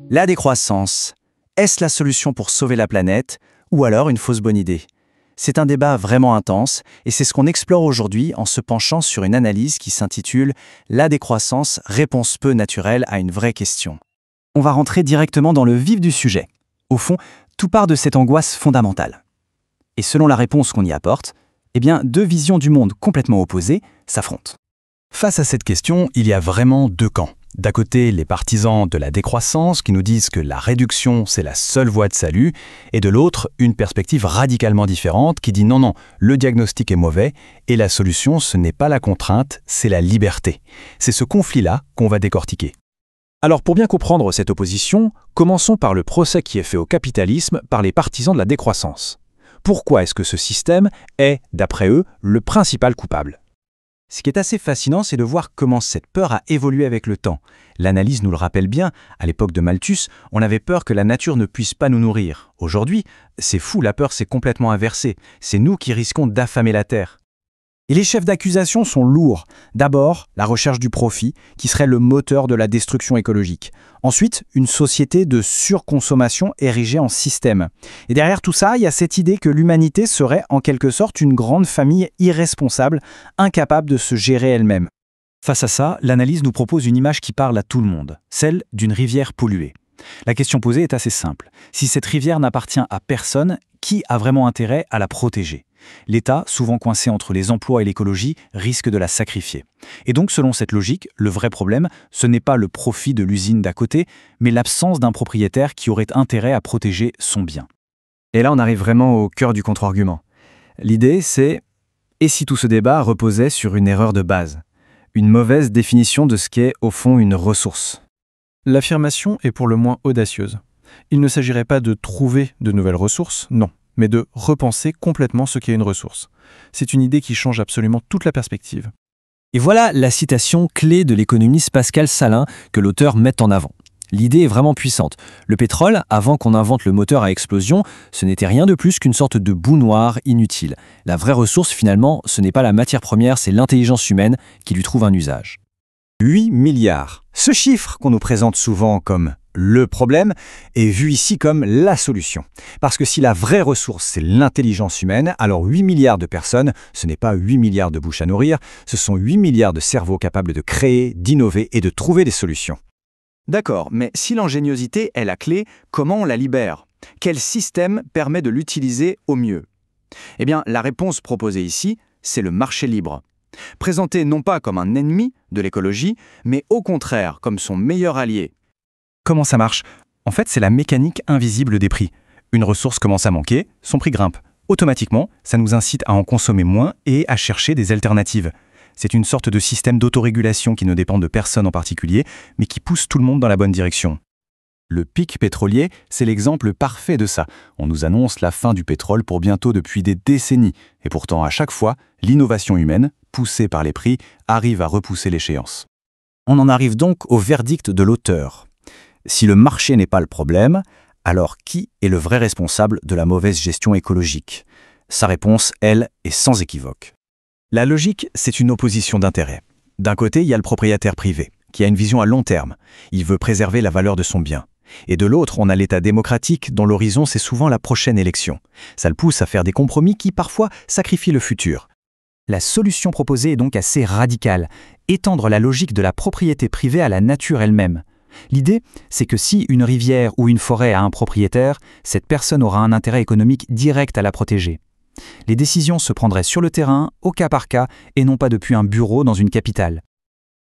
La décroissance, est-ce la solution pour sauver la planète ou alors une fausse bonne idée? C'est un débat vraiment intense et c'est ce qu'on explore aujourd'hui en se penchant sur une analyse qui s'intitule « La décroissance, réponse peu naturelle à une vraie question ». On va rentrer directement dans le vif du sujet. Au fond, tout part de cette angoisse fondamentale. Et selon la réponse qu'on y apporte, deux visions du monde complètement opposées s'affrontent. Face à cette question, il y a vraiment deux camps. D'un côté, les partisans de la décroissance qui nous disent que la réduction, c'est la seule voie de salut, et de l'autre, une perspective radicalement différente qui dit non, le diagnostic est mauvais, et la solution, ce n'est pas la contrainte, c'est la liberté. C'est ce conflit-là qu'on va décortiquer. Alors pour bien comprendre cette opposition, commençons par le procès qui est fait au capitalisme par les partisans de la décroissance. Pourquoi est-ce que ce système est, d'après eux, le principal coupable ? Ce qui est assez fascinant, c'est de voir comment cette peur a évolué avec le temps. L'analyse nous le rappelle bien, à l'époque de Malthus, on avait peur que la nature ne puisse pas nous nourrir. Aujourd'hui, c'est fou, la peur s'est complètement inversée. C'est nous qui risquons d'affamer la Terre. Et les chefs d'accusation sont lourds. D'abord, la recherche du profit, qui serait le moteur de la destruction écologique. Ensuite, une société de surconsommation érigée en système. Et derrière tout ça, il y a cette idée que l'humanité serait en quelque sorte une grande famille irresponsable, incapable de se gérer elle-même. Face à ça, l'analyse nous propose une image qui parle à tout le monde, celle d'une rivière polluée. La question posée est assez simple. Si cette rivière n'appartient à personne, qui a vraiment intérêt à la protéger ? L'État, souvent coincé entre les emplois et l'écologie, risque de la sacrifier. Et donc, selon cette logique, le vrai problème, ce n'est pas le profit de l'usine d'à côté, mais l'absence d'un propriétaire qui aurait intérêt à protéger son bien. Et là, on arrive vraiment au cœur du contre-argument. L'idée, c'est « et si tout ce débat reposait sur une erreur de base ?» Une mauvaise définition de ce qu'est, au fond, une ressource. L'affirmation est pour le moins audacieuse. Il ne s'agirait pas de trouver de nouvelles ressources, non, mais de repenser complètement ce qu'est une ressource. C'est une idée qui change absolument toute la perspective. Et voilà la citation clé de l'économiste Pascal Salin que l'auteur met en avant. L'idée est vraiment puissante. Le pétrole, avant qu'on invente le moteur à explosion, ce n'était rien de plus qu'une sorte de boue noire inutile. La vraie ressource, finalement, ce n'est pas la matière première, c'est l'intelligence humaine qui lui trouve un usage. 8 milliards. Ce chiffre qu'on nous présente souvent comme le problème est vu ici comme la solution. Parce que si la vraie ressource, c'est l'intelligence humaine, alors 8 milliards de personnes, ce n'est pas 8 milliards de bouches à nourrir, ce sont 8 milliards de cerveaux capables de créer, d'innover et de trouver des solutions. D'accord, mais si l'ingéniosité est la clé, comment on la libère? Quel système permet de l'utiliser au mieux? La réponse proposée ici, c'est le marché libre. Présenté non pas comme un ennemi de l'écologie, mais au contraire comme son meilleur allié. Comment ça marche? En fait, c'est la mécanique invisible des prix. Une ressource commence à manquer, son prix grimpe. Automatiquement, ça nous incite à en consommer moins et à chercher des alternatives. C'est une sorte de système d'autorégulation qui ne dépend de personne en particulier, mais qui pousse tout le monde dans la bonne direction. Le pic pétrolier, c'est l'exemple parfait de ça. On nous annonce la fin du pétrole pour bientôt depuis des décennies. Et pourtant, à chaque fois, l'innovation humaine, poussée par les prix, arrive à repousser l'échéance. On en arrive donc au verdict de l'auteur. Si le marché n'est pas le problème, alors qui est le vrai responsable de la mauvaise gestion écologique? Sa réponse, elle, est sans équivoque. La logique, c'est une opposition d'intérêts. D'un côté, il y a le propriétaire privé, qui a une vision à long terme. Il veut préserver la valeur de son bien. Et de l'autre, on a l'État démocratique dont l'horizon, c'est souvent la prochaine élection. Ça le pousse à faire des compromis qui, parfois, sacrifient le futur. La solution proposée est donc assez radicale. Étendre la logique de la propriété privée à la nature elle-même. L'idée, c'est que si une rivière ou une forêt a un propriétaire, cette personne aura un intérêt économique direct à la protéger. Les décisions se prendraient sur le terrain, au cas par cas, et non pas depuis un bureau dans une capitale.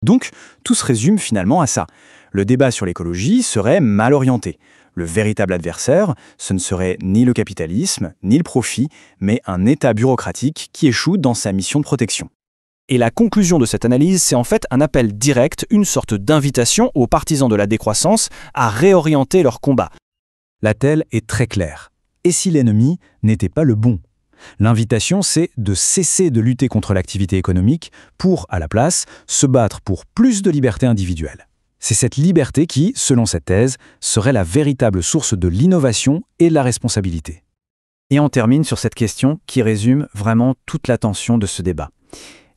Donc, tout se résume finalement à ça. Le débat sur l'écologie serait mal orienté. Le véritable adversaire, ce ne serait ni le capitalisme, ni le profit, mais un État bureaucratique qui échoue dans sa mission de protection. Et la conclusion de cette analyse, c'est en fait un appel direct, une sorte d'invitation aux partisans de la décroissance à réorienter leur combat. L'appel est très clair. Et si l'ennemi n'était pas le bon? L'invitation, c'est de cesser de lutter contre l'activité économique pour, à la place, se battre pour plus de liberté individuelle. C'est cette liberté qui, selon cette thèse, serait la véritable source de l'innovation et de la responsabilité. Et on termine sur cette question qui résume vraiment toute l'attention de ce débat.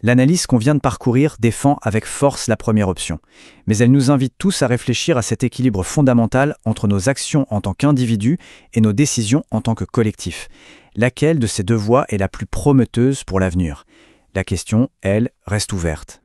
L'analyse qu'on vient de parcourir défend avec force la première option, mais elle nous invite tous à réfléchir à cet équilibre fondamental entre nos actions en tant qu'individus et nos décisions en tant que collectif. Laquelle de ces deux voies est la plus prometteuse pour l'avenir ? La question, elle, reste ouverte.